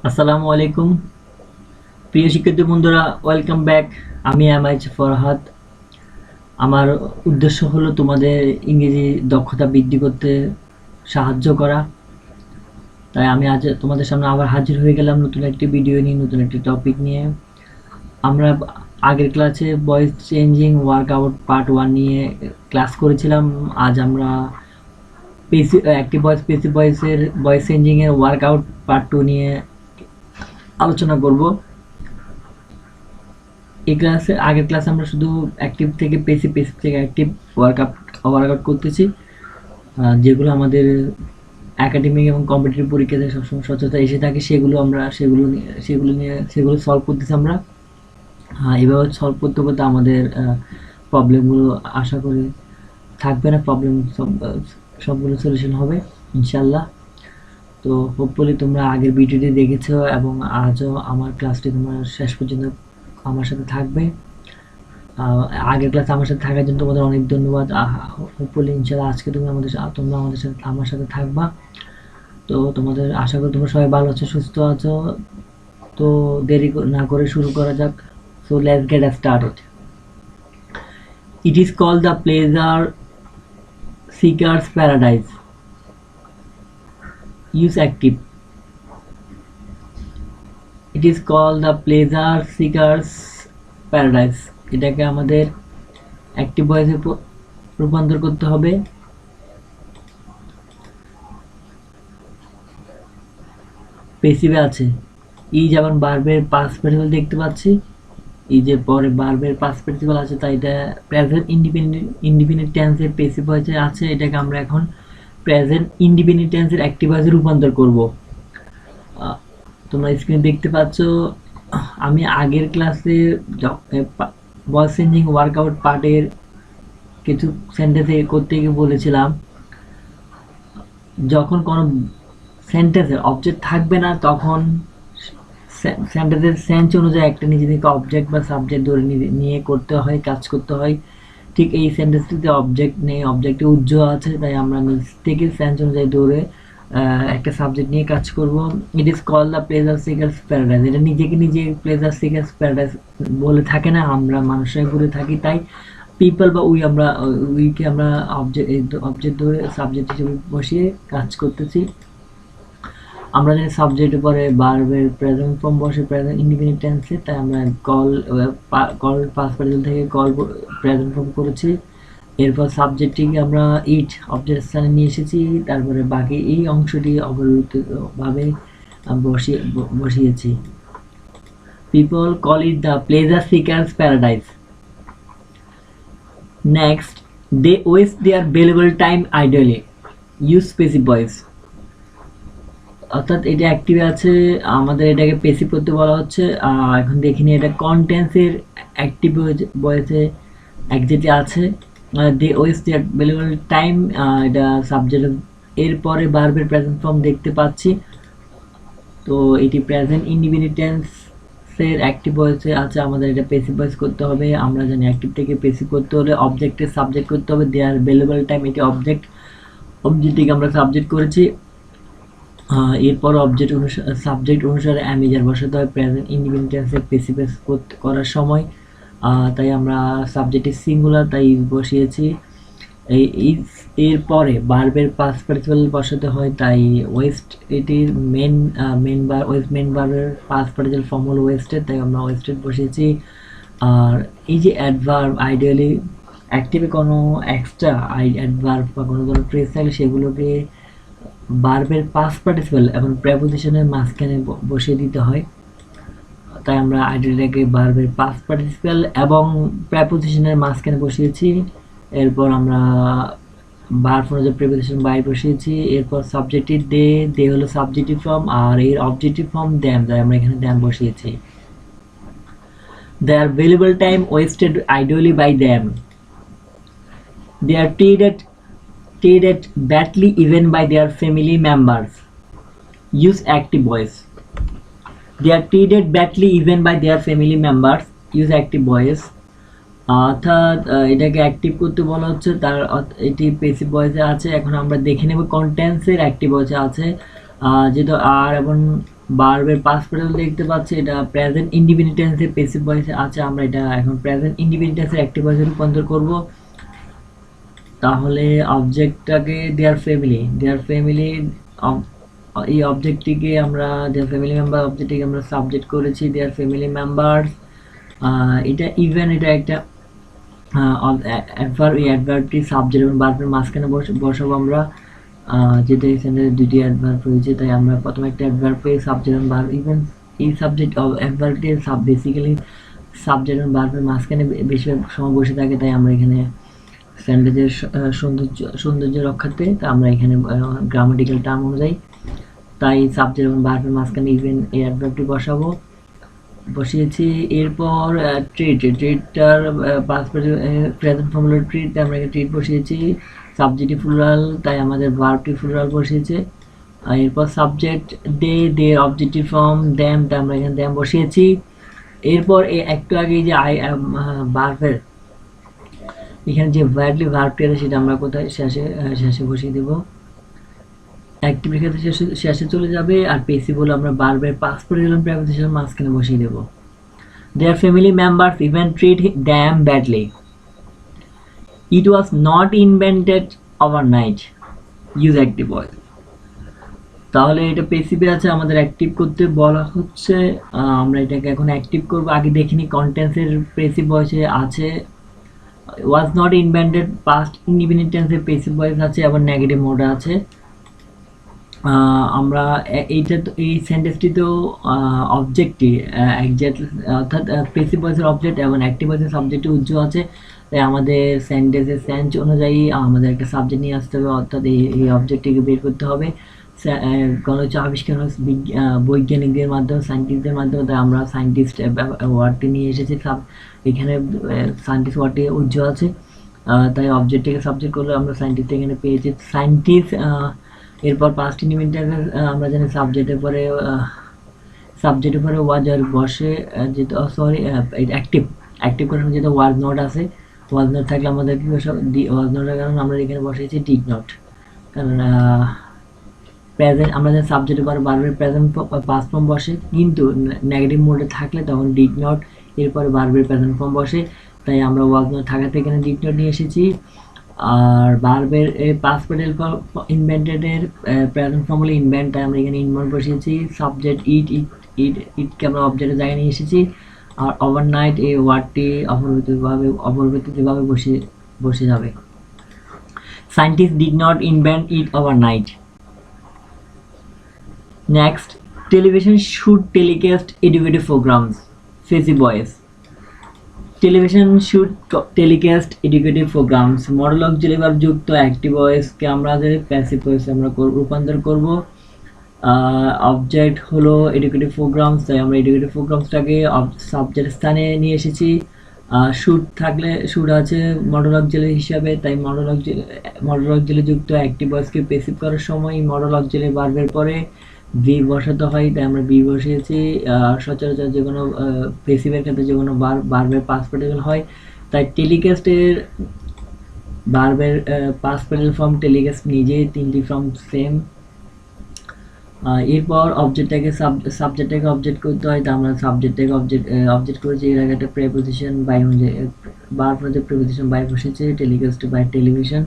আসসালামু আলাইকুম প্রিয় শিক্ষার্থী বন্ধুরা, ওয়েলকাম ব্যাক। আমি এমআইচ ফরহাদ। আমার উদ্দেশ্য হলো তোমাদের ইংরেজি দক্ষতা বৃদ্ধি করতে সাহায্য করা। তাই আমি আজ তোমাদের সামনে আবার হাজির হয়ে গেলাম নতুন একটি ভিডিও নিয়ে, নতুন একটি টপিক নিয়ে। আমরা আগের ক্লাসে ভয়েস চেঞ্জিং ওয়ার্কআউট পার্ট 1 নিয়ে ক্লাস করেছিলাম। আজ আমরা অ্যাক্টিভ ভয়েস প্যাসিভ ভয়েসের ভয়েস চেঞ্জিং এর ওয়ার্কআউট পার্ট 2 নিয়ে আলোচনা করব। আগের ক্লাসে আমরা শুধু অ্যাক্টিভ থেকে প্যাসিভ থেকে অ্যাক্টিভ ওয়ার্কআউট করতেছি, যেগুলো আমাদের একাডেমিক এবং কম্পিটিটিভ পরীক্ষাতে সবসময় সচেতনতা এসে থাকে। সেগুলো সলভ করতেছি আমরা। এভাবে সলভ করতে করতে আমাদের প্রবলেমগুলো আশা করি থাকবে না, প্রবলেম সবগুলো সলিউশন হবে ইনশাল্লাহ। তো হোপফুলি তোমরা আগের ভিডিওটি দেখেছো এবং আজও আমার ক্লাসটি তোমরা শেষ পর্যন্ত আমার সাথে থাকবে। আগের ক্লাসে আমার সাথে থাকার জন্য তোমাদের অনেক ধন্যবাদ। হোপফুলি ইনশাল্লাহ আজকে তোমরা আমার সাথে থাকবা। তো তোমাদের আশা করি তোমরা সবাই ভালো আছো, সুস্থ আছো। তো দেরি না করে শুরু করা যাক। So let's get started. It is called the pleasure seekers paradise. Use active. It is called the pleasure seekers paradise. এটাকে আমাদের অ্যাক্টিভ ভয়েসে রূপান্তর করতে হবে। পেসিভে আছে ই যেমন বার্বের পাস্ট পার্টিসিপল দেখতে পাচ্ছি, এই যে পরে বার্বের পাস্ট পার্টিসিপল আছে, তাই এটা প্রেজেন্ট ইন্ডিপেন্ডেন্ট টেন্সের পেসিভ ভয়েসে আছে। এটাকে আমরা এখন প্রেজেন্ট ইন্ডিপেন্ডেন্ট টেন্সের অ্যাক্টিভ ভয়েসে রূপান্তর করব। তোমরা স্ক্রিনে দেখতে পাচ্ছ, আমি আগের ক্লাসে ভয়েস চেঞ্জিং ওয়ার্কআউট পার্টের কিছু সেন্টেন্স করতে গিয়ে বলেছিলাম, যখন কোনো সেন্টেন্সের অবজেক্ট থাকবে না তখন সেন্টেন্সের সেন্স অনুযায়ী একটা নিজে থেকে অবজেক্ট বা সাবজেক্ট ধরে নিয়ে করতে হয়, কাজ করতে হয়। ঠিক এই সেন্টেন্সটিতে অবজেক্ট নেই, অবজেক্টে উজ্জ্বল আছে, তাই আমরা নিজ থেকে সেন্স অনুযায়ী ধরে একটা সাবজেক্ট নিয়ে কাজ করব। It is call the pleasure seekers paradise. এটা নিজেকে নিজে প্লেজার সিকার্স প্যারাডাইজ বলে থাকে না, আমরা মানুষরাই বলে থাকি। তাই পিপল বা উইকে আমরা অবজেক্ট ধরে সাবজেক্ট হিসেবে বসিয়ে কাজ করতেছি। আমরা জানি সাবজেক্টের পরে ভার্বের প্রেজেন্ট ফর্ম বসে প্রেজেন্ট ইন্ডিপেন্ডেন্ট টেন্সে, তাই আমরা কল পাস্ট পার্টিসিপল থেকে কল প্রেজেন্ট ফর্ম করেছি। এরপর সাবজেক্টটিকে আমরা ইট অবজেক্ট স্থানে নিয়ে এসেছি, তারপরে বাকি এই অংশটি অবরোধিতভাবে বসিয়েছি। People call it the pleasure seekers paradise. Next, they waste their valuable time idly. Use passive voice. অর্থাৎ এটা অ্যাক্টিভে আছে, আমাদের এটাকে প্যাসিভ করতে বলা হচ্ছে। এখন দেখিনি এটা কন্টেন্সের অ্যাক্টিভ ভয়েসে একজেক্টিভ আছে। দে ওয়েস্ট দেয়ার ভ্যালুয়েবল টাইম, এটা সাবজেক্ট। এরপরে ভার্বের প্রেজেন্ট ফর্ম দেখতে পাচ্ছি, তো এটি প্রেজেন্ট ইন্ডিপেন্ডেন্ট টেন্সের অ্যাক্টিভ ভয়েসে আছে। আমাদের এটা প্যাসিভ ভয়েস করতে হবে। আমরা জানি অ্যাক্টিভ থেকে প্যাসিভ করতে হলে অবজেক্টের সাবজেক্ট করতে হবে। দেয়ার ভ্যালুয়েবল টাইম, এটি অবজেক্টটিকে আমরা সাবজেক্ট করেছি। এরপর সাবজেক্ট অনুসারে অ্যামিজার বসাতে হয় প্রেজেন্ট ইন্ডিপেন্ডেন্ট টেন্সে প্যাসিভ করার সময়। তাই আমরা সাবজেক্টের সিঙ্গুলার তাই বসিয়েছি। এরপরে ভার্বের পাস্ট পার্টিসিপল বসাতে হয়, তাই ওয়েস্ট এটির মেন ভার্বের পাস্ট পার্টিসিপল ফর্ম হলো ওয়েস্টেড, তাই আমরা ওয়েস্টেড বসিয়েছি। আর এই যে অ্যাডভার্ব, আইডিয়ালি অ্যাক্টিভে কোনো এক্সট্রা অ্যাডভার্ব বা কোনো ধরনের ফ্রেজ থাকলে সেগুলোকে ভার্বের পাস্ট পার্টিসিপল এবং প্রেপোজিশনের মাঝখানে বসিয়ে দিতে হয়। তাই আমরা আইডিয়াটাকে ভার্বের পাস্ট পার্টিসিপল এবং প্রেপোজিশনের মাঝখানে বসিয়েছি। এরপর আমরা ভার্ব অনুযায়ী প্রেপোজিশন বাই বসিয়েছি। এরপর সাবজেক্টিভ দে হলো সাবজেক্টিভ ফর্ম, আর এর অবজেক্টিভ ফর্ম দ্যাম, তাই আমরা এখানে দ্যাম বসিয়েছি। Their valuable time wasted idly by them. They are treated badly even by their family members. Use active voice. They are treated badly even by their family members. Use active voice. অর্থাৎ এটাকে active করতে বলা হচ্ছে, তার এটি passive ভয়েসে আছে। এখন আমরা দেখে নেব কন্টেন্সের অ্যাক্টিভ ভয়েসে আছে, যেহেতু আর এবং ভার্বের পাস্ট পার্টিসিপল দেখতে পাচ্ছি, এটা প্রেজেন্ট ইন্ডিপেন্ডেন্ট টেন্সে প্যাসিভ ভয়েসে আছে, আমরা এটা এখন প্রেজেন্ট ইন্ডিপেন্ডেন্ট টেন্সের অ্যাক্টিভ ভয়েসে রূপান্তর করব। তাহলে অবজেক্টটাকে দেয়ার ফ্যামিলি এই অবজেক্টটিকে আমরা দেয়ার ফ্যামিলি মেম্বার অবজেক্টটিকে আমরা সাবজেক্ট করেছি দেয়ার ফ্যামিলি মেম্বারস। এটা ইভেন এটা একটা অ্যাডভার্ব, এই অ্যাডভার্বটি সাবজেক্ট এবং ভার্বের মাঝখানে বসাবো আমরা, যেটা এখানে দুটি অ্যাডভার্ব রয়েছে, তাই আমরা প্রথমে একটা অ্যাডভার্ব পেয়ে সাবজেক্ট এবং ভার্ব, ইভেন এই সাবজেক্ট অ্যাডভার্বটি বেসিক্যালি সাবজেক্ট এবং ভার্বের মাঝখানে বেশিরভাগ সময় বসে থাকে, তাই আমরা এখানে সেন্টেন্সের সৌন্দর্য রক্ষার্থে তা আমরা এখানে গ্রামাটিক্যাল টার্ম অনুযায়ী তাই সাবজেক্ট এবং ভার্বের মাঝখানে ইভেন এই অ্যাডভার্বটি বসিয়েছি। এরপর ট্রিটটার পাস্ট প্রেজেন্ট ফর্ম হলো ট্রিট, আমরা এখানে ট্রিট বসিয়েছি। সাবজেক্টটি প্লুরাল, তাই আমাদের ভার্বটি প্লুরাল বসিয়েছে। এরপর subject they objective form them, তাই আমরা এখানে দ্যাম বসিয়েছি। এরপর একটু আগে যে ভার্বের এখানে যে ভার্বটি আছে সেটা আমরা কোথায় শেষে বসিয়ে দেবো, অ্যাক্টিভের ক্ষেত্রে শেষে চলে যাবে, আর পেসিভ হলো আমরা ভার্বের পাস্ট পার্টিসিপল প্রেপোজিশন মাঝখানে বসিয়ে দেবো। দেয়ার family members even treat them badly. It was not invented overnight, use active voice. তাহলে এটা পেসিভে আছে, আমাদের অ্যাক্টিভ করতে বলা হচ্ছে, আমরা এটাকে এখন অ্যাক্টিভ করবো। আগে দেখিনি কন্টেন্সের পেসিভ ভয়েসে আছে was not invented, past independent টেন্সের পেসিভ ভয়েস আছে, আবার নেগেটিভ মোড আছে। আমরা এই সেন্টেন্সটি তো অবজেক্টটি এক্সাক্ট, অর্থাৎ পেসিভ ভয়েসের অবজেক্ট এবং অ্যাক্টিভ ভয়েসের সাবজেক্টটি উজ্জ্বল আছে, তাই আমাদের সেন্টেন্সের সেন্স অনুযায়ী আমাদের একটা সাবজেক্ট নিয়ে আসতে হবে, অর্থাৎ এই অবজেক্টটিকে বের করতে হবে। কোনো হচ্ছে আবিষ্কার বৈজ্ঞানিকদের মাধ্যমে, সায়েন্টিস্টদের মাধ্যমে, তাই আমরা সায়েন্টিস্ট ওয়ার্ডটি নিয়ে এসেছি। এখানে সায়েন্টিস্ট ওয়ার্ডটি উজ্জ্বল আছে, তাই অবজেক্টটিকে সাবজেক্ট করলে আমরা সায়েন্টিস্ট এখানে পেয়েছি সায়েন্টিস্ট। এরপর পাস্ট ইন্ডিপেন্ডেন্ট আমরা জানি সাবজেক্টের পরে ওয়াজ আর বসে, যেহেতু সরি অ্যাক্টিভ করার যেহেতু ওয়াজ নট আছে, ওয়াজ নট থাকলে আমাদের কি ওয়াজ নটের কারণে আমরা এখানে বসেছি ডিড নট, কারণ প্রেজেন্ট আমরা জানি সাবজেক্টের পরে ভার্বের প্রেজেন্ট পাস্ট ফর্ম বসে, কিন্তু নেগেটিভ মোডে থাকলে তখন ডিড নট, এরপরে ভার্বের প্রেজেন্ট ফর্ম বসে, তাই আমরা ওয়াজ নট থাকাতে এখানে ডিড নট নিয়ে এসেছি। আর ভার্বের পাস্ট পার্টিসিপল ইনভেন্টেডের প্রেজেন্ট ফর্ম হলো ইনভেন্ট, তাই আমরা এখানে ইনভেন্ট বসিয়েছি। সাবজেক্ট ইটকে আমরা অবজেক্টের জায়গায় নিয়ে এসেছি। আর ওভারনাইট এই ওয়ার্ডটি অপরিবর্তিতভাবে বসে যাবে। Scientist did not invent it overnight. Next, television should telecast educative programs, passive voice. Television should telecast educative programs, modal auxiliary verb যুক্ত অ্যাক্টিভ ভয়েসকে আমরা প্যাসিভ ভয়েসে আমরা রূপান্তর করব। অবজেক্ট হলো এডুকেটিভ প্রোগ্রামস, তাই আমরা এডুকেটিভ প্রোগ্রামসটাকে সাবজেক্ট স্থানে নিয়ে এসেছি। শুড থাকলে শুড আছে মডেল অক্সিলারি হিসাবে, তাই মডেল অক্সিলারি যুক্ত অ্যাক্টিভ ভয়েসকে প্যাসিভ করার সময় মডেল অক্সিলারি ভার্বের পরে বি বসাতে হয়, তাই আমরা বি বসিয়েছি। সচরাচর যে কোনো পেসিভের ক্ষেত্রে যে কোনো ভার্বের পাস্ট পার্টিসিপল হয়, তাই টেলিকাস্টের ভার্বের পাস্ট পার্টিসিপল ফর্ম টেলিকাস্ট নিজেই তিনটি ফর্ম সেম। এরপর সাবজেক্টটাকে অবজেক্ট করতে হয়, তা আমরা সাবজেক্টটাকে অবজেক্ট করেছি। এর আগে একটা প্রেপোজিশন বাই অনুযায়ী ভার্ব অনুযায়ী প্রেপোজিশন বাই বসেছে, telecast by television.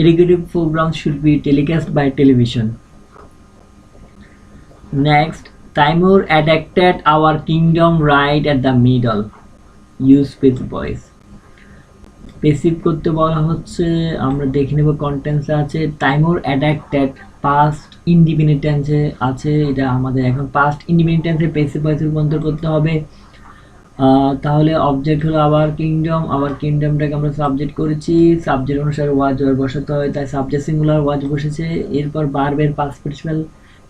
Educative program should be telecast by television. Next, Timur attacked our kingdom right at the middle. Use passive voice. Passive করতে বলা হচ্ছে, আমরা দেখে নেব কন্টেন্টস আছে। টাইমুর অ্যাডাক্টেড পাস্ট ইন্ডিপেন্ডেন্ট টেন্সে আছে, এটা আমাদের এখন পাস্ট ইন্ডিপেন্ডেন্ট টেন্সে পেসিভ ভয়েসে রূপান্তর করতে হবে। তাহলে অবজেক্ট হলো আবার কিংডমটাকে আমরা সাবজেক্ট করেছি, সাবজেক্ট অনুসারে ওয়াজ বসাতে হয়, তাই সাবজেক্ট সিঙ্গুলার ওয়াজ বসেছে। এরপর ভার্বের পাস্ট পার্টিসিপল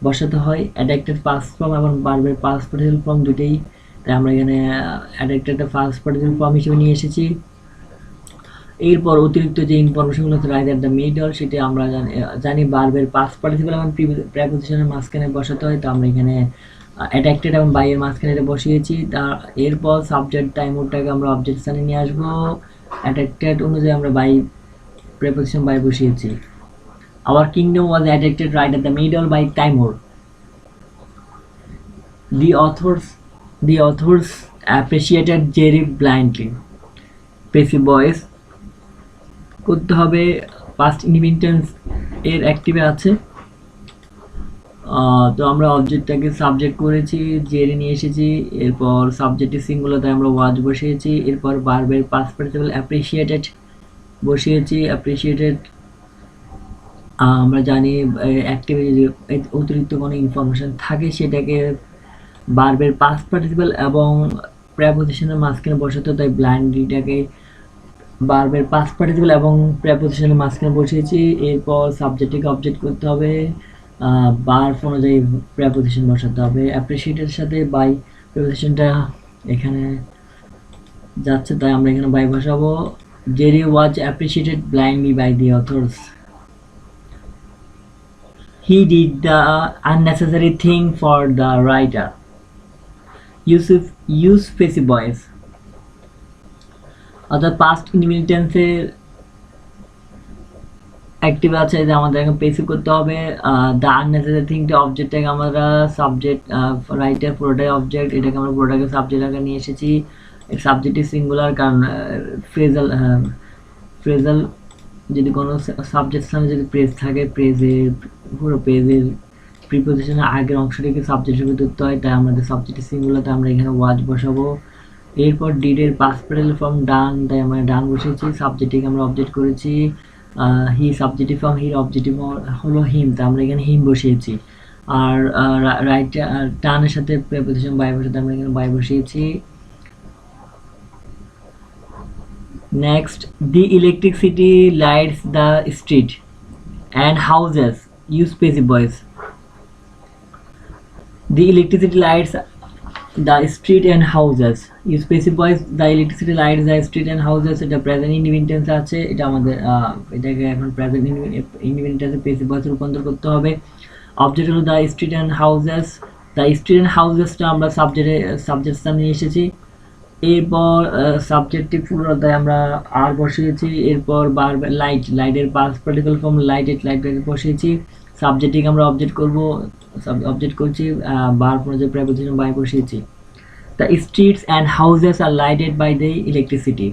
বসাতে হয়, অ্যাডাক্টেড পাস্ট ফর্ম এবং ভার্বের পাস্ট পার্টিসিপল ফর্ম দুটেই, তাই আমরা এখানে অ্যাডাক্টেডটা পাস্ট পার্টিসিপল ফর্ম হিসেবে নিয়ে এসেছি। এরপর অতিরিক্ত যে ইনফরমেশনগুলো আছে রাইট অ্যাট দ্য মিডল, সেটা আমরা জানি ভার্বের পাস্ট পার্টিসিপল এবং প্রিপোজিশনের মাঝখানে বসাতে হয়, তো আমরা এখানে অ্যাডাক্টেড এবং বাই এর মাঝখানে এটা বসিয়েছি। এরপর সাবজেক্ট টাইমুরটাকে আমরা অবজেক্ট স্থানে নিয়ে আসবো, অ্যাডাক্টেড অনুযায়ী আমরা বাই প্রিপোজিশন বাই বসিয়েছি। Our kingdom was attacked right at the middle by Timur. The authors appreciated Jerry blindly. Passive voice করতে হবে past indefinite tense এর অ্যাক্টিভে আছে। তো আমরা অবজেক্টটাকে সাবজেক্ট করেছি, জেরে নিয়ে এসেছি, এরপর সাবজেক্টের সিঙ্গুলারে আমরা ওয়াজ বসিয়েছি, এরপর ভার্বের পাস্ট পার্টিসিপল অ্যাপ্রিশিয়েটেড বসিয়েছি। অ্যাপ্রিশিয়েটেড আমরা জানি অ্যাক্টিভে যদি অতিরিক্ত কোনো ইনফরমেশন থাকে সেটাকে ভার্বের পাস্ট পার্টিসিপল এবং প্রেপোজিশনের মাঝখানে বসাতে, তাই ব্লাইন্ডলিটাকে ভার্বের পাস্ট পার্টিসিপল এবং প্রেপোজিশনের মাঝখানে বসিয়েছি। এরপর সাবজেক্টকে অবজেক্ট করতে হবে, ভার্ব অনুযায়ী প্রেপোজিশন বসাতে হবে। অ্যাপ্রিশিয়েটের সাথে বাই প্রেপোজিশনটা এখানে যাচ্ছে, তাই আমরা এখানে বাই বসাবো। Jerry was appreciated blindly by the authors. He did the unnecessary thing for the writer. Use passive voice অর্থাৎ পাস্ট ইনডিফিনিট টেন্সের অ্যাক্টিভ আছে, যে আমাদের এখন পেসিভ করতে হবে। দ্য আননেসেসারি থিংটা অবজেক্টটাকে আমরা সাবজেক্ট, রাইটার পুরোটাই অবজেক্ট, এটাকে আমরা পুরোটাকে সাবজেক্ট আকারে নিয়ে এসেছি। সাবজেক্টই সিঙ্গুলার, কারণ ফ্রেজাল যদি কোনো সাবজেক্ট স্থানে যদি প্রেজ থাকে, প্রেজের পুরো পেজের প্রিপোজিশনের আগের অংশটিকে সাবজেক্ট হিসেবে ধরতে হয়, তাই আমাদের সাবজেক্টের সিঙ্গুলারতে আমরা এখানে ওয়াজ বসাবো। এরপর ডিডের পাস্ট পার্টিসিপল ফর্ম ডান, তাই আমরা ডান বসেছি। সাবজেক্টটিকে আমরা অবজেক্ট করেছি, হি সাবজেক্টিভ ফর্ম, হির অবজেক্টিভ হলো হিম, তাই আমরা এখানে হিম বসিয়েছি। আর রাইট টানের সাথে প্রিপোজিশন বাই বসাতে আমরা এখানে বাই বসিয়েছি। Next, the electricity lights the street and houses, use passive voice. The electricity lights the street and houses, use passive voice। The electricity lights the street and houses, এটা present indefinite tense আছে, এটা আমাদের এটাকে এখন present indefinite টেন্সে passive ভয়েসে রূপান্তর করতে হবে। অবজেক্ট হলো the street and houses, the street and হাউজেসটা আমরা সাবজেক্ট স্থানে নিয়ে এসেছি। এরপর সাবজেক্টিভ পুরোটায় আমরা আর বসিয়েছি। এরপর লাইটের পাস্ট পার্টিসিপল ফর্ম লাইটটাকে বসিয়েছি। সাবজেক্টটিকে আমরা অবজেক্ট করছি, ভার্ব অনুযায়ী প্রিপোজিশন বাই বসিয়েছি। The streets and houses are lighted by the electricity.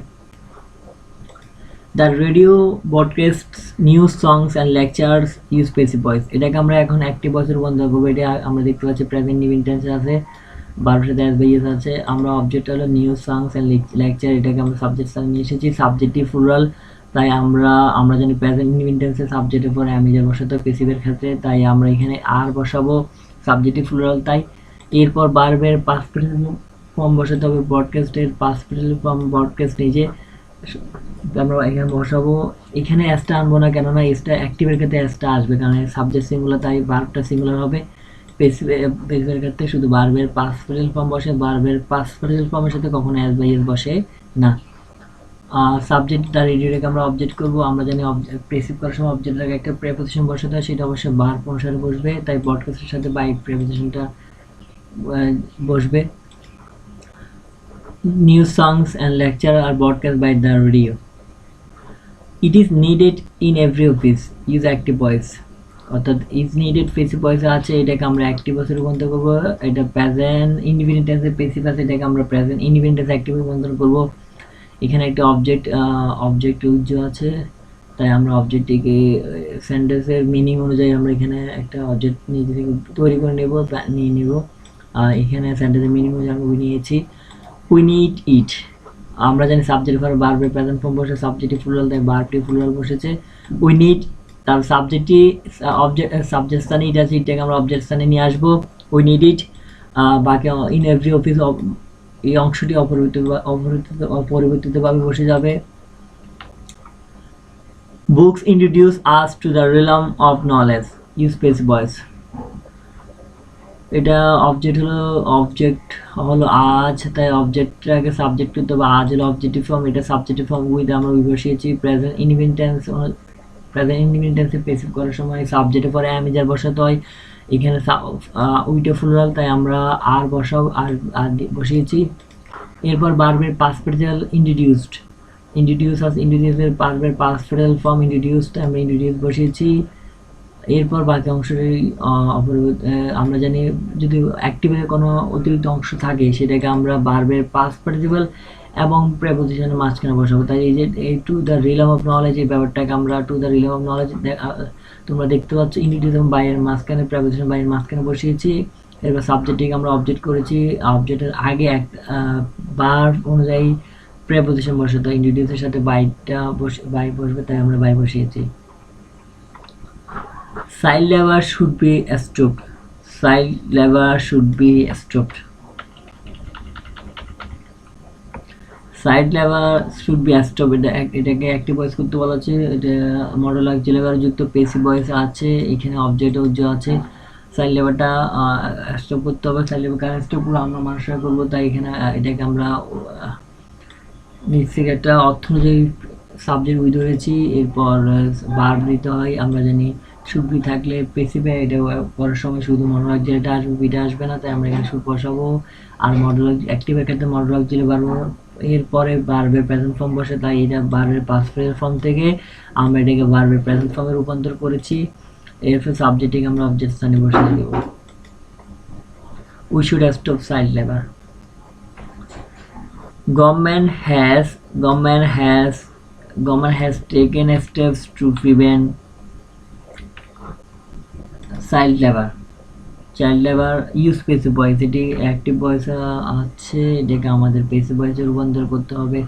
The radio broadcasts news songs and lectures, use passive voice. এটাকে আমরা এখন অ্যাক্টিভ ভয়েসে রূপান্তর করবো। এটা আমরা দেখতে পাচ্ছি প্রেজেন্ট ইনডিফিনিট টেন্সে আছে, ভার্বের সাথে অ্যাজ বাই এস আছে। আমরা অবজেক্ট হলো নিউজ সংস অ্যান্ড লেকচার, এটাকে আমরা সাবজেক্ট স্থানে নিয়ে এসেছি। সাবজেক্টিভ প্লুরাল, তাই আমরা জানি প্রেজেন্ট ইনডিফিনিট টেন্সে সাবজেক্টের পরে অ্যামিজার বসাতে হয় পেসিভের ক্ষেত্রে, তাই আমরা এখানে আর বসাবো, সাবজেক্টিভ প্লুরাল তাই। এরপর ভার্বের পাস্ট পার্টিসিপল ফর্ম বসাতে হবে, ব্রডকাস্টের পাস্ট পার্টিসিপল ফর্ম ব্রডকাস্ট নিজে আমরা এখানে বসাবো। এখানে এসটা আনবো না, কেননা এসটা অ্যাক্টিভের ক্ষেত্রে এসটা আসবে, কারণ সাবজেক্ট সিঙ্গুলার, তাই ভার্বটা সিঙ্গুলার হবে। পেসিভের ক্ষেত্রে শুধু ভার্বের পাস্ট পার্টিসিপল ফর্ম বসে, ভার্বের পাস্ট পার্টিসিপল ফর্মের সাথে কখনো অ্যাজ বাই এস বসে না। সাবজেক্ট দ্য রেডিওটাকে আমরা অবজেক্ট করবো। আমরা জানি পেসিভ করার সময় অবজেক্টটাকে একটা প্রিপোজিশন বসাতে হয়, সেটা অবশ্যই ভার্ব অনুসারে বসবে, তাই ব্রডকাস্টের সাথে বাই প্রিপোজিশনটা বসবে। News songs and lecture are broadcast by the radio. It is needed in every office, use active voice. অর্থাৎ ইজ নিডেড পেসিভ ভয়েসে আছে, এটাকে আমরা অ্যাক্টিভ ভয়েসে রূপান্তর করবো। এটা প্রেজেন্ট ইনডিফিনিট টেন্সে পেসিভ আছে, এটাকে আমরা প্রেজেন্ট ইনডিফিনিট টেন্সে অ্যাক্টিভ রূপান্তর করবো। এখানে একটা অবজেক্ট ইউজ আছে, তাই আমরা অবজেক্টটিকে সেন্টেন্সের মিনিং অনুযায়ী আমরা এখানে একটা অবজেক্ট নিজে থেকে তৈরি করে নিয়ে নেব। এখানে সেন্টেন্সের মিনিং অনুযায়ী আমরা নিয়েছি। উই নিড ইট, আমরা জানি সাবজেক্ট ভার্বের প্রেজেন্ট ফর্ম বসে, সাবজেক্টিভ প্লুরাল, তাই ভার্বটি প্লুরাল বসেছে। উই নিড, তার সাবজেক্টটি সাবজেক্ট স্থানে ইট আছে, ইটটাকে আমরা অবজেক্ট স্থানে নিয়ে আসবো। We need it. বাকি ইন এভরি অফিস, এই অংশটি অপরিবর্তিতভাবে বসে যাবে। Books introduce us to the realm of knowledge, use passive voice. এটা অবজেক্ট হলো আজ, তাই অবজেক্টটাকে সাবজেক্ট করতে হবে। আজ হলো অবজেক্টিভ ফর্ম, এটা সাবজেক্টিভ ফর্ম উইথ আমরা বসিয়েছি। প্রেজেন্ট ইনডিফিনিট টেন্সে পেসিভ করার সময় সাবজেক্টের পরে অ্যামিজার বসাতে হয়, এখানে উইটা প্লুরাল, তাই আমরা আর বসিয়েছি। এরপর ভার্বের পাস্ট পার্টিসিপল ইন্ট্রোডিউসের ভার্বের পাস্ট পার্টিসিপল ফর্ম ইন্ট্রোডিউসড, আমরা ইন্ট্রোডিউস বসিয়েছি। এরপর বাকি অংশটি আমরা জানি যদি অ্যাক্টিভের কোনো অতিরিক্ত অংশ থাকে সেটাকে আমরা ভার্বের পাস্ট পার্টিসিপল এবং প্রেপোজিশনের মাঝখানে বসাবো। তাই এই যে এই to the realm of knowledge এই ব্যাপারটাকে আমরা to the realm of knowledge তোমরা দেখতে পাচ্ছ ইন্ডিটিভ এবং বাইয়ের মাঝখানে প্রেপোজিশন বাইয়ের মাঝখানে বসিয়েছি। এরপর সাবজেক্টটিকে আমরা অবজেক্ট করেছি, অবজেক্টের আগে এক ভার্ব অনুযায়ী প্রেপোজিশন বসাতে হয়, ইন্ডিটিভের সাথে বাই বসবে তাই আমরা বাই বসিয়েছি। Child labor should be stopped. Child labor should be stopped. Child labor should be stopped. এটাকে অ্যাক্টিভ ভয়েস করতে বলা আছে। এটা মডেল অক্সিলারি ভার্ব যুক্ত পেসিভ ভয়েস আছে, এখানে অবজেক্ট উজ্জ্ব আছে। চাইল্ড লেবারটা স্টপ করতে হবে। চাইল্ড লেবার কারণ স্টপ পুরো আমরা মানুষরা করবো, তাই এখানে এটাকে আমরা নিচ থেকে একটা অর্থ অনুযায়ী সাবজেক্ট উই ধরেছি। এরপর ভার্ব দিতে হয়, আমরা জানি শুড বি থাকলে পেসিভে এটা পরের সময় শুধু মডেল অক্সিলারিটা আসবে, বিটা আসবে না, তাই আমরা এখানে শুড বসাবো। আর মডেল অ্যাক্টিভের ক্ষেত্রে মডেল অক্সিলারি ভার্ব এরপরে ভার্বের প্রেজেন্ট ফর্ম বসে, তাই এটা ভার্বের পাস্ট প্রেজেন্ট ফর্ম থেকে আমরা এটাকে ভার্বের প্রেজেন্ট ফর্মে রূপান্তর করেছি। এরপর সাবজেক্টটিকে আমরা অবজেক্ট স্থানে বসিয়ে দেব। We should stop child labour. Government has taken steps to prevent child labor. Child labor use passive voice, এটি অ্যাক্টিভ ভয়েস আছে, এটাকে আমাদের পেসিভ ভয়েসে রূপান্তর করতে হবে।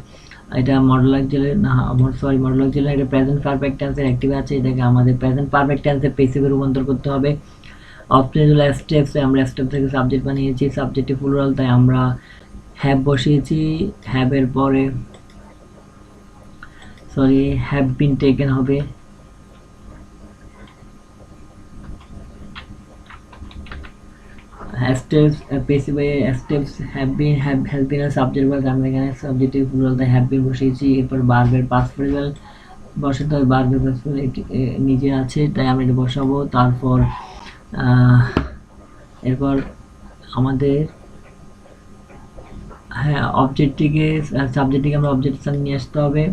এটা মডেল অক্সিলারি না, সরি মডেল অক্সিলারি, এটা প্রেজেন্ট পারফেক্ট টেন্সের অ্যাক্টিভ আছে, এটাকে আমাদের প্রেজেন্ট পারফেক্ট টেন্সের পেসিভে রূপান্তর করতে হবে। অপশনাল স্টেপসে আমরা স্টেপ থেকে সাবজেক্ট বানিয়েছি, সাবজেক্টে প্লুরাল তাই আমরা হ্যাভ বসিয়েছি। হ্যাভের পরে হ্যাভ বিন টেকেন হবে। স্টেপস পেসিভে steps have been has been subject verb, আমরা এখানে সাবজেক্টে প্লুরাল তাই হ্যাভ বিন বসিয়েছি। এরপর ভার্বের পাস্ট পার্টিসিপল বসাতে হয়, ভার্বের পাস্ট পার্টিসিপল নিচে আছে তাই আমরা এটা বসাবো। তারপর এরপর আমাদের অবজেক্টটিকে সাবজেক্টটিকে আমরা অবজেক্ট স্থানে নিয়ে আসতে হবে।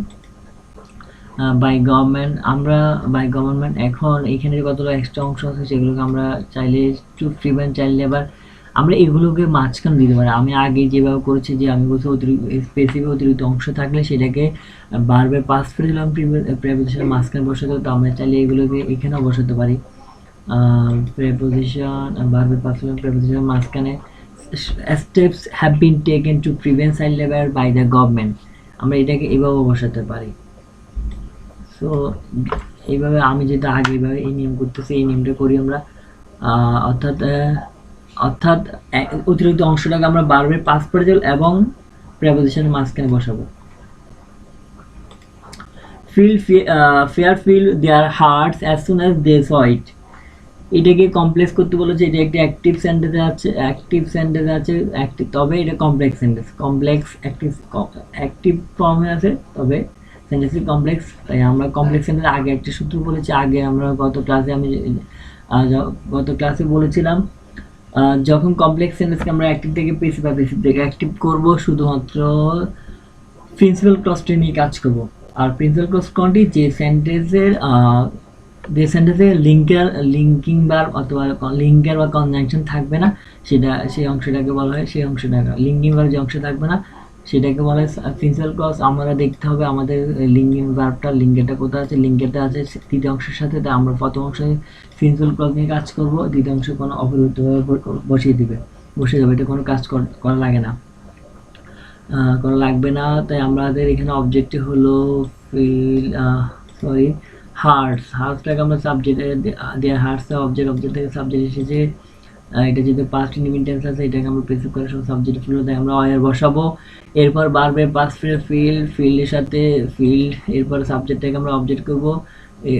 বাই গভর্নমেন্ট এখন এখানে কতটা এক্সট্রা অংশ আছে সেগুলোকে আমরা চাইলে টু প্রিভেন্ট চাইল্ড লেবার আমরা এগুলোকে মাঝখানে দিতে পারি। আমি আগে যেভাবে করেছি যে আমি বলছি স্পেসিফিক অতিরিক্ত অংশ থাকলে সেটাকে ভার্বের পাস্ট ফ্রেজ প্রেপোজিশনের মাঝখানে বসাতে হতো, আমরা চাইলে এগুলোকে এখানেও বসাতে পারি। প্রেপোজিশন ভার্বের পাস্ট ফ্রেজ প্রেপোজিশনের মাঝখানে steps have been taken to prevent child labor by the government, আমরা এটাকে এভাবে বসাতে পারি। সো এইভাবে আমি যেটা আগে এইভাবে এই নিয়ম করতেছি এই নিয়মটা করি আমরা। অর্থাৎ অতিরিক্ত অংশটাকে আমরা ভার্বের পাস্ট পার্টিসিপল এবং প্রেপোজিশনের মাঝখানে বসাবো। fear fill their hearts as soon as they saw it, এটাকে কমপ্লেক্স করতে বলেছে। এটা একটি অ্যাক্টিভ সেন্টেন্স আছে অ্যাক্টিভ, তবে এটা কমপ্লেক্স সেন্টেন্স, কমপ্লেক্স অ্যাক্টিভ ফর্মে আছে তবে সেন্টেন্সটি কমপ্লেক্স। তাই আমরা কমপ্লেক্স সেন্টেন্স আগে একটা সূত্র বলেছি, আগে আমরা গত ক্লাসে বলেছিলাম যখন কমপ্লেক্স সেন্টেন্সকে আমরা অ্যাক্টিভ থেকে পেসিভ বা পেসিভ থেকে অ্যাক্টিভ করব শুধুমাত্র প্রিন্সিপাল ক্লজটি নিয়ে কাজ করব। আর প্রিন্সিপাল ক্লজ কোনটি? যে সেন্টেন্সে লিঙ্কিং ভার্ব অথবা লিঙ্কার বা কনজাংশন থাকবে না, সেই অংশটাকে বলা হয়, সেই অংশটাকে লিঙ্কিং ভার্ব যে অংশ থাকবে না সেটাকে বলা হয় প্রিন্সিপাল ক্লজ। আমরা দেখতে হবে আমাদের লিঙ্কিং ভার্বটা লিঙ্কেরটা কোথায় আছে, লিঙ্কেরটা আছে তৃতীয় অংশের সাথে, তাই আমরা প্রথম অংশে প্রিন্সিপাল ক্লজ নিয়ে কাজ করব, দ্বিতীয় অংশে কোনো অপরিবর্তিতভাবে বসে যাবে, এটা কোনো কাজ করা লাগবে না। তাই আমাদের এখানে অবজেক্টে হলো হার্টসটাকে আমরা সাবজেক্টে দেওয়া, হার্টসে অবজেক্ট থেকে সাবজেক্ট এসেছে, এটা যেহেতু পাস্ট ইনডিফিনিট টেন্স আছে এটাকে আমরা পেসিভ করে সাবজেক্ট ফুল তাই আমরা অয়ার বসাবো। এরপর ভার্বের পাস্ট ফ্রেজ ফিল্ডের সাথে ফিল্ড, এরপর সাবজেক্টটাকে আমরা অবজেক্ট করব, এই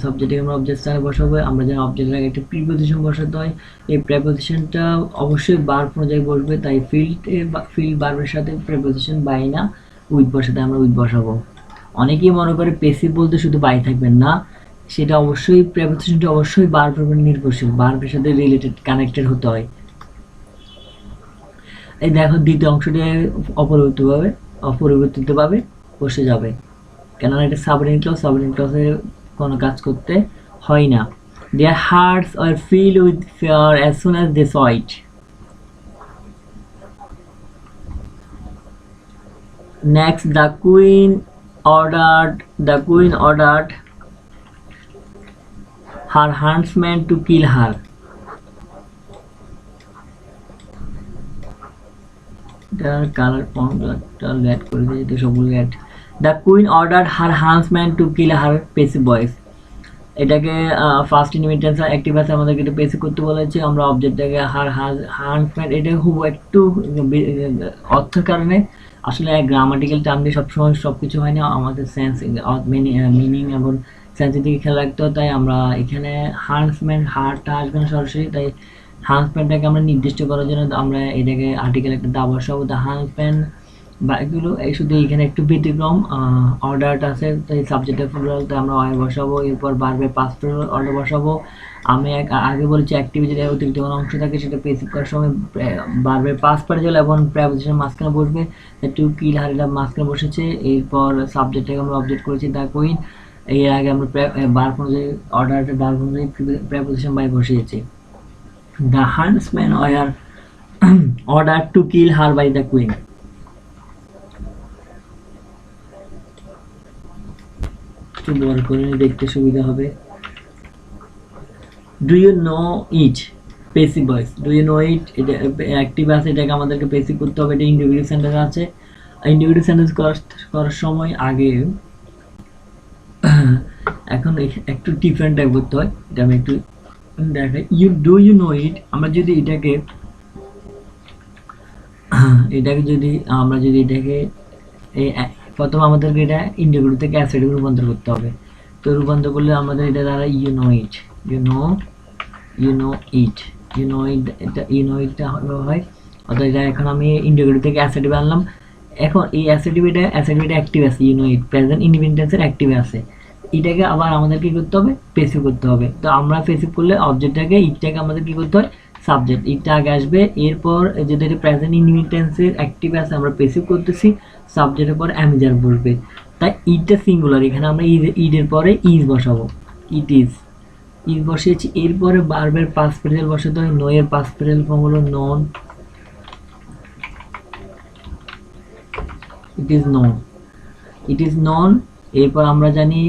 সাবজেক্টটাকে আমরা অবজেক্ট স্থানে বসাবো। আমরা যেন অবজেক্টের আগে একটা প্রিপোজিশন বসাতে হয়, এই প্রিপোজিশনটা অবশ্যই ভার্ব অনুযায়ী বসবে, তাই ফিল্ড ভার্বের সাথে প্রিপোজিশন বাই না উইথ বসাতে আমরা উইথ বসাবো। অনেকেই মনে করে পেসিভ বলতে শুধু বাই থাকবেন না, সেটা অবশ্যই প্রিপোজিশনটা অবশ্যই ভার্বের উপর নির্ভরশীল, ভার্বের সাথে রিলেটেড কানেক্টেড হতে হয়। এই দেখো দ্বিতীয় অংশটা অপরিবর্তিতভাবে বসে যাবে, কেননা এটা সাবঅর্ডিনেট ক্লজ, সাবঅর্ডিনেট ক্লজে কোনো কাজ করতে হয় না। Their hearts were filled with fear as soon as they saw it. Next, the queen ordered her huntsmen to kill her. The queen ordered her huntsman to kill her passive voice. এটাকে first ইনভিটেন্স active আছে, আমাদেরকে এটা passive করতে বলেছে। আমরা অবজেক্টটাকে হান্টম্যান, এটা খুব একটু অর্থের কারণে আসলে গ্রামাটিক্যাল টার্ম দিয়ে সবসময় সব কিছু হয় না, আমাদের সেন্স মিনিং এবং সেন্সের দিকে খেয়াল রাখতে হয়। তাই আমরা এখানে হান্টসম্যান, হারটা আসবে না সরাসরি, তাই হান্টসম্যানটাকে আমরা নির্দিষ্ট করার জন্য আমরা এটাকে আর্টিকেল একটা দা বসাবো, দ্য হান্টসম্যান। বা এগুলো এই শুধু এখানে একটু ব্যতিক্রম, অর্ডারটা আছে, তাই সাবজেক্টের প্লুরাল, তাই আমরা অয় বসাবো। এরপর বারবার পাস্ট প্লুরাল অর্ডার বসাবো। আমি আগে বলেছি অ্যাক্টিভিটির অতিরিক্ত কোনো অংশ থাকে সেটা পেসিভ করার সময় বারবার পাস্ট পার্টিকেল এবং প্রেপোজিশন মাঝখানে বসবে। টু কিল হার, এটা মাঝখানে বসেছে। এরপর সাবজেক্টটাকে আমরা অবজেক্ট করেছি দ্য কুইন। এর আগে আমরা বার্ব অনুযায়ী অর্ডারটা বার্ব অনুযায়ী প্রেপোজিশন বাই বসিয়েছি। The huntsman was order to kill her by the queen. একটু বড় করে দেখতে সুবিধা হবে। Do you know it, passive voice. Do you know it, এটা অ্যাক্টিভ আছে, এটাকে আমাদেরকে পেসিভ করতে হবে। এটা ইন্ডিভিজুয়াল সেন্টেন্স আছে। ইন্ডিভিজুয়াল সেন্টেন্স করার সময় আগে এখন একটু ডিফারেন্ট টাইপ করতে হয়। এটা আমি একটু দেখাই। ডু ইউ নো ইট, আমরা যদি এটাকে প্রথম আমাদেরকে এটা ইন্ডিভিজুয়াল থেকে অ্যাসেটে রূপান্তর করতে হবে। তো রূপান্তর করলে আমাদের এটা দ্বারা ইউ নো ইট, ইটটা হয়। অর্থাৎ এটা এখন আমি ইন্ডিভিজুয়াল থেকে অ্যাসেটিভ আনলাম। এখন এই অ্যাসেটিভিটা অ্যাক্টিভ আছে, ইউ নো ইট প্রেজেন্ট ইন্ডিপেন্ডেন্সের অ্যাক্টিভ আছে। এটাকে আবার আমাদের কি করতে হবে, পেসিভ করতে হবে। তো আমরা পেসিভ করলে অবজেক্টটাকে ইটটাকে আমাদের কি করতে হয়, সাবজেক্ট ইটটা আগে আসবে। এরপর যদি এটা প্রেজেন্ট ইন্ডিপেন্ডেন্সের অ্যাক্টিভ আছে, আমরা পেসিভ করতেছি, সাবজেক্টের পর অ্যামিজার বসবে। তাই ইটটা সিঙ্গুলার, এখানে আমরা ইডের পরে ইজ বসাবো, ইট ইজ বসিয়েছি। এরপরে বারবার পাস্ট প্যারাল বসাতে হয়। নো এর পাস্ট প্যারাল ফর্ম হলো নন, ইট ইজ নন। এরপর আমরা জানি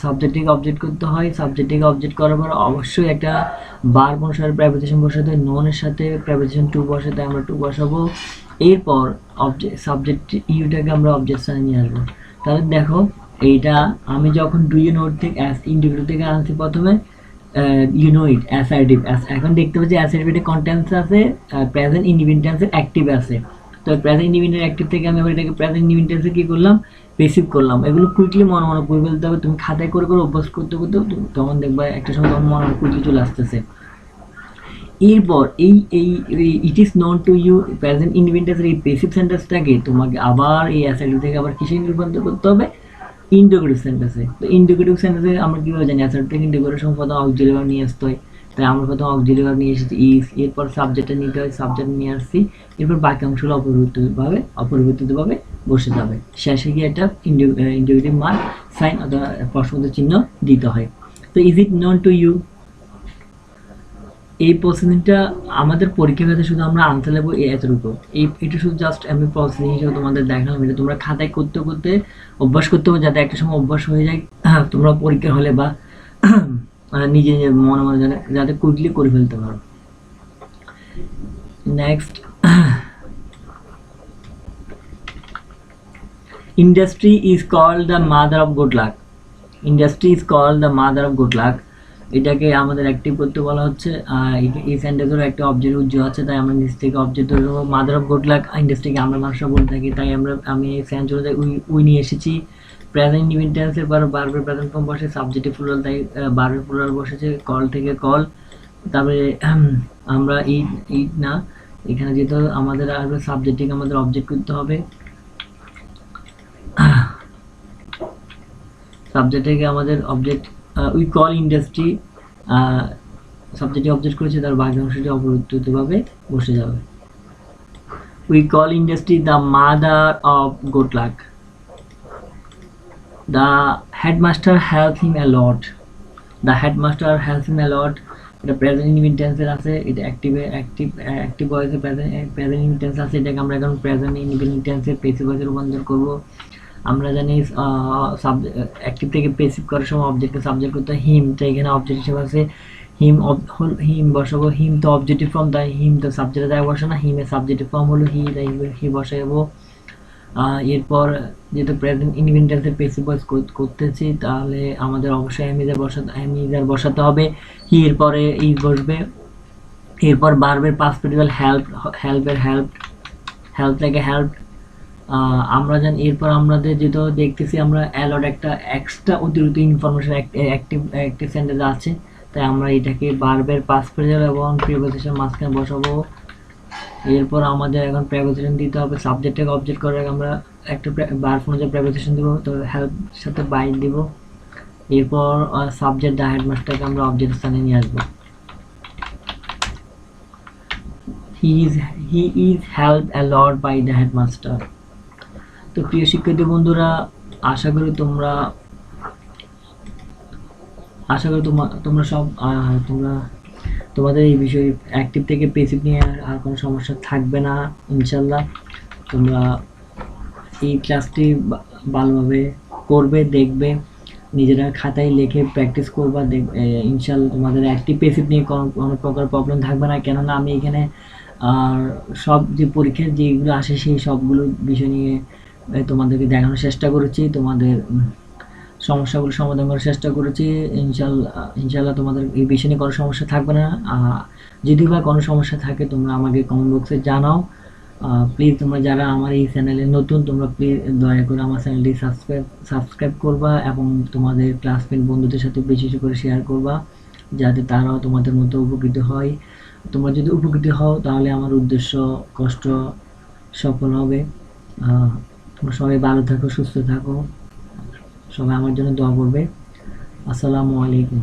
সাবজেক্টটিকে অবজেক্ট করতে হয়। সাবজেক্টটিকে অবজেক্ট করার পর অবশ্যই একটা ভার্ব অনুসারে প্রেপোজিশন বসাতে হয়। ননের সাথে প্রেপোজিশন টু বসাতে আমরা টু বসাবো। এরপর সাবজেক্ট ইউটাকে আমরা অবজেক্ট স্থানে নিয়ে আসবো। তাহলে দেখো এইটা আমি যখন ডু ইউ নো ইট থেকে ইন্ডিভিজুয়াল থেকে আনছি প্রথমে ইউ নো ইট অ্যাসার্টিভ, এখন দেখতে পাচ্ছি অ্যাসার্টিভ কন্টেন্টস আছে, প্রেজেন্ট ইন্ডিপেন্ডেন্সের অ্যাক্টিভ আছে। তো প্রেজেন্ট ইন্ডিপেন্ডেন্ট অ্যাক্টিভ থেকে আমি আবার এটাকে প্রেজেন্ট ইন্ডিপেন্ডেন্সে কি করলাম, পেসিভ করলাম। এগুলো কুইকলি মনে মনে করে ফেলতে হবে। তুমি খাতায় করে করে অভ্যাস করতে করতে তখন দেখবা একটা সময় তখন মনে মনে কুইকলি চলে আসতেছে। এরপর এই it is known to you present ইন্ডিপেন্ডেন্সের এই পেসিভ সেন্টেন্সটাকে তোমাকে আবার এই অ্যাসার্টিভ থেকে আবার কিসে রূপান্তর করতে হবে, ইন্ডিকেটিভ সেন্টেন্সে। তো ইন্ডিকেটিভ সেন্টেন্সে আমরা কীভাবে জানি, অ্যাসার্টিভ থেকে ইন্ডিকেটিভ সময় প্রথম অক্সিলারি ভার্ব নিয়ে আসতে হয়। তাই আমরা প্রথম অক্সিলারি ভার্ব নিয়ে এসেছি ইজ, এরপর সাবজেক্টটা নিতে হয়, সাবজেক্ট নিয়ে আসছি। এরপর বাকি অংশগুলো অপরিবর্তিতভাবে বসে যাবে। শেষে গিয়ে একটা ইন্ডিকেটিভ মার্ক সাইন অথবা প্রশ্নবোধক চিহ্ন দিতে হয়। তো is it known to you, এই প্রসেসিংটা আমাদের পরীক্ষা খাতে শুধু আমরা আনসার নেবো এতটুকু। এটা শুধু জাস্ট আমি প্রসেসিং হিসেবে তোমাদের দেখালাম। এটা তোমরা খাতায় করতে করতে অভ্যাস করতে হবে, যাতে একটা সময় অভ্যাস হয়ে যায়, তোমরা পরীক্ষা হলে বা নিজে মনে মনে যাতে কুইকলি করে ফেলতে পারো। Next, industry is called the mother of good luck. Industry is called the mother of good luck, এটাকে আমাদের অ্যাক্টিভ করতে বলা হচ্ছে। এই সেন্টেন্সেরও একটা অবজেক্ট উজ্জ্ব আছে, তাই আমরা নিচ থেকে অবজেক্ট ধরে নেবো। মাদার অফ গুড লাক ইন্ডাস্ট্রিকে আমরা মানুষরা বলে থাকি, তাই আমি এই সেন্স অনুযায়ী উই নিয়ে এসেছি। প্রেজেন্ট ইন্ডিপেন্ডেন্সের পর বারবার প্রেজেন্ট ফর্ম বসে, সাবজেক্টিভ প্লুরাল, তাই বারবার প্লুরাল বসেছে। কল থেকে কল, তারপরে আমরা ইট না, এখানে যেহেতু আমাদের আসবে সাবজেক্টটিকে আমাদের অবজেক্ট করতে হবে। সাবজেক্টটিকে আমাদের অবজেক্ট উই কল ইন্ডাস্ট্রি, সাবজেক্টে অবজেক্ট করেছে, তার বাকি অংশটি অপরিবর্তিতভাবে বসে যাবে। We call industry the mother of good luck. The headmaster help him a lot, the headmaster helps me lot, এটা প্রেজেন্ট ইনভিটেন্সের আছে, এটা অ্যাক্টিভ ভয়েসে প্রেজেন্ট ইনভিটেন্স আছে, এটাকে আমরা এখন প্রেজেন্ট ইনভিটেন্সের পেসিভ ভয়েসে রূপান্তর করব। আমরা জানি অ্যাক্টিভ থেকে পেসিভ করার সময় অবজেক্টকে সাবজেক্ট করতে হয়, হিম, তো এখানে অবজেক্ট হিসেবে আছে হিম, হিম বসাবো, হিম তো অবজেক্টিভ ফর্ম, তাই হিম তো সাবজেক্টে যায় বসে না, হিমের সাবজেক্টিভ ফর্ম হলো হি, তাই হি বসাবো। এরপর যেহেতু প্রেজেন্ট ইনভিটেন্সের পেসিভ ভয়েস করতেছি, তাহলে আমাদের অবশ্যই এমিজার বসাতে হবে, হি এর পরে ই বসবে। এরপর ভার্বের পাস্ট পার্টিসিপল হেল্পের হেল্প থেকে হেল্প। আমরা জানি এরপর আমাদের যেহেতু দেখতেছি আমরা অ্যালট একটা এক্সট্রা অতিরিক্ত ইনফরমেশন অ্যাক্টিভ সেন্টেন্স আছে, তাই আমরা এটাকে ভার্বের পাস্ট পার্টিসিপল এবং প্রিপোজিশন মাঝখানে বসাবো। এরপর আমাদের এখন প্রেপোজিশন দিতে হবে, সাবজেক্টটাকে অবজেক্ট করার আগে আমরা একটা ভার্ব অনুযায়ী প্রেপোজিশন দিব, তো হেল্প সাথে বাই দিব। এরপর সাবজেক্ট দ্য হেডমাস্টারকে আমরা অবজেক্ট স্থানে নিয়ে আসবো। He is help a lot by the headmaster. তো প্রিয় শিক্ষার্থী বন্ধুরা, আশা করি তোমরা সব তোমাদের এই বিষয়ে অ্যাক্টিভ থেকে পেসিভ নিয়ে আর কোনো সমস্যা থাকবে না ইনশাল্লাহ। তোমরা এই ক্লাসটি ভালোভাবে করবে, দেখবে, নিজেরা খাতায় লিখে প্র্যাকটিস করবা, ইনশাল্লাহ তোমাদের অ্যাক্টিভ পেসিভ নিয়ে কোনো প্রকার প্রবলেম থাকবে না। কেননা আমি এখানে সব যে পরীক্ষার যেগুলো আসে সেই সবগুলো বিষয় নিয়ে তোমাদেরকে দেখানোর চেষ্টা করেছি, তোমাদের সমস্যাগুলো সমাধান করার চেষ্টা করেছি। ইনশাল্লাহ তোমাদের এই বিষয় নিয়ে কোনো সমস্যা থাকবে না। যদি বা কোনো সমস্যা থাকে তোমরা আমাকে কমেন্ট বক্সে জানাও। প্লিজ তোমরা যারা আমার এই চ্যানেলে নতুন, তোমরা প্লিজ দয়া করে আমার চ্যানেলটি সাবস্ক্রাইব করবা এবং তোমাদের ক্লাসমেট বন্ধুদের সাথে বেশি করে শেয়ার করবা, যাতে তারাও তোমাদের মতো উপকৃত হয়। তোমরা যদি উপকৃত হও তাহলে আমার উদ্দেশ্য কষ্ট সফল হবে। তোমরা সবাই ভালো থাকো, সুস্থ থাকো, সবাই আমার জন্য দোয়া করবে। আসসালামু আলাইকুম।